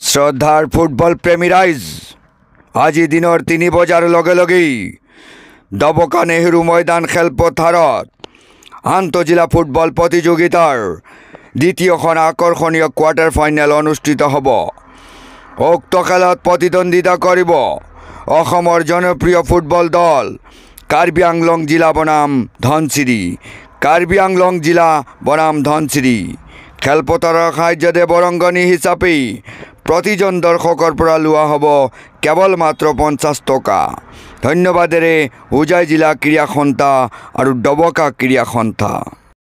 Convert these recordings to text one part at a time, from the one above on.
শ্ৰদ্ধাৰ ফুটবল প্ৰেমী ৰাইজ আজি দিনৰ 3 বজাৰ লগে লগেই দবকা নেহৰু ময়দান খেলপথাৰত আন্তঃজিলা ফুটবল প্ৰতিযোগিতাৰ দ্বিতীয়খন আকৰ্ষণীয় কোৱাৰ্টাৰ ফাইনেল অনুষ্ঠিত হ'ব। উক্ত খেলত প্ৰতিদ্বন্দ্বিতা কৰিব অসমৰ জনপ্ৰিয় ফুটবল দল কাৰ্বি আংলং জিলা বনাম ধনচিৰি। কাৰ্বি আংলং জিলা বনাম ধনচিৰি খেলপথাৰৰ সাহায্যতে বৰংগনী হিচাপে প্ৰতিজন দৰ্শকৰ পৰা লোৱা হ'ব কেৱল মাত্ৰ 50 টকা। ধন্যবাদেৰে হোজাই জিলা ক্ৰীড়া সন্থা আৰু দবকা ক্ৰীড়া সন্থা।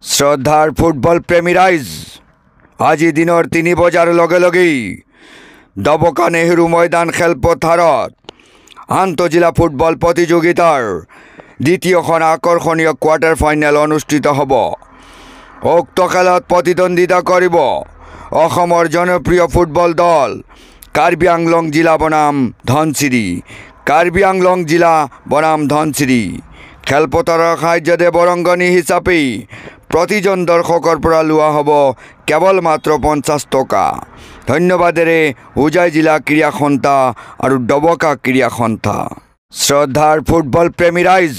শ্ৰদ্ধাৰ ফুটবল প্ৰেমী ৰাইজ আজি দিনৰ 3 বজাৰ লগে লগেই দবকা নেহৰু ময়দান খেলপথাৰত আন্তঃজিলা ফুটবল প্ৰতিযোগিতাৰ দ্বিতীয়খন আকৰ্ষণীয় কোৱাৰ্টাৰ ফাইনেল অনুষ্ঠিত হ'ব। উক্ত খেলত প্ৰতিদ্বন্দ্বিতা কৰিব অসমৰ জনপ্ৰিয় ফুটবল দল কাৰ্বি আংলং জিলা বনাম ধনচিৰি। কাৰ্বি আংলং জিলা বনাম ধনচিৰি খেলপথাৰৰ সাহায্যতে বৰংগনী হিচাপে প্ৰতিজন দৰ্শকৰ পৰা লোৱা হ'ব কেৱল মাত্ৰ 50 টকা। ধন্যবাদেৰে হোজাই জিলা ক্ৰীড়া সন্থা আৰু দবকা ক্ৰীড়া সন্থা। শ্ৰদ্ধাৰ ফুটবল প্ৰেমী ৰাইজ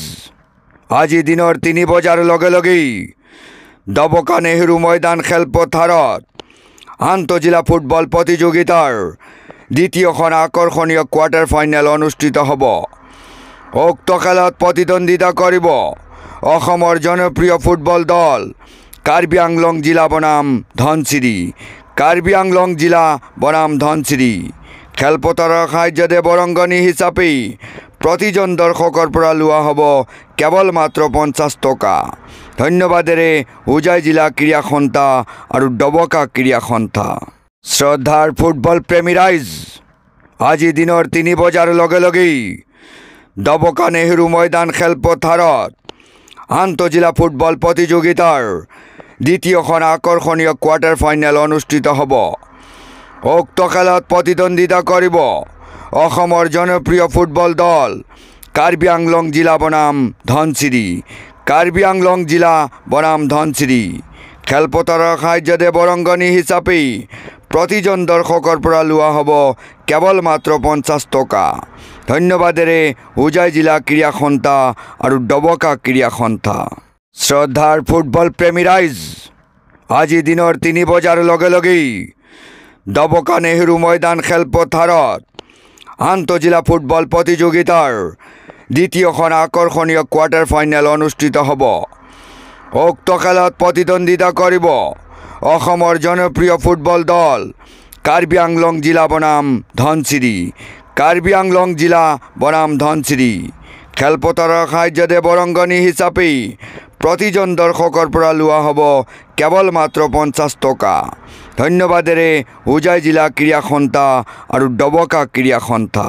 আজি দিনৰ 3 বজাৰ লগে লগেই দবকা নেহৰু ময়দান খেলপথাৰত আন্তঃজিলা ফুটবল প্ৰতিযোগিতাৰ দ্বিতীয়খন আকৰ্ষণীয় কোৱাৰ্টাৰ ফাইনেল অনুষ্ঠিত হ'ব। উক্ত খেলত প্ৰতিদ্বন্দ্বিতা কৰিব অসমৰ জনপ্ৰিয় ফুটবল দল কাৰ্বি আংলং জিলা বনাম ধনচিৰি। কাৰ্বি আংলং জিলা বনাম ধনচিৰি খেলপথাৰৰ সাহায্যতে বৰংগনী হিচাপে প্ৰতিজন দৰ্শকৰ পৰা লোৱা হ'ব কেৱল মাত্ৰ 50 টকা। ধন্যবাদেৰে হোজাই জিলা ক্ৰীড়া সন্থা আৰু দবকা ক্ৰীড়া সন্থা। শ্ৰদ্ধাৰ ফুটবল প্ৰেমী ৰাইজ আজি দিনৰ 3 বজাৰ লগে লগেই দবকা নেহৰু ময়দান খেলপথাৰত আন্তঃজিলা ফুটবল প্ৰতিযোগিতাৰ দ্বিতীয়খন আকৰ্ষণীয় কোৱাৰ্টাৰ ফাইনেল অনুষ্ঠিত হ'ব। উক্ত খেলত প্ৰতিদ্বন্দ্বিতা কৰিব অসমৰ জনপ্ৰিয় ফুটবল দল কাৰ্বি আংলং জিলা বনাম ধনচিৰি। কাৰ্বি আংলং জিলা বনাম ধনচিৰি খেলপথাৰৰ সাহায্যতে বৰংগনী হিচাপে প্ৰতিজন দৰ্শকৰ পৰা লোৱা হ'ব কেৱল মাত্ৰ 50 টকা। ধন্যবাদেৰে হোজাই জিলা ক্ৰীড়া সন্থা আৰু দবকা ক্ৰীড়া সন্থা। শ্ৰদ্ধাৰ ফুটবল প্ৰেমী ৰাইজ আজি দিনৰ 3 বজাৰ লগে লগেই দবকা নেহৰু ময়দান খেলপথাৰত আন্তঃজিলা ফুটবল প্ৰতিযোগিতাৰ দ্বিতীয়খন আকৰ্ষণীয় কোৱাৰ্টাৰ ফাইনেল অনুষ্ঠিত হ'ব। উক্ত খেলত প্ৰতিদ্বন্দ্বিতা কৰিব অসমৰ জনপ্ৰিয় ফুটবল দল কাৰ্বি আংলং জিলা বনাম ধনচিৰি। কাৰ্বি আংলং জিলা বনাম ধনচিৰি খেলপথাৰৰ সাহায্যতে বৰংগনী হিচাপে প্ৰতিজন দৰ্শকৰ পৰা লোৱা হ'ব কেৱল মাত্ৰ 50 টকা। ধন্যবাদেৰে হোজাই জিলা ক্ৰীড়া সন্থা আৰু দবকা ক্ৰীড়া সন্থা।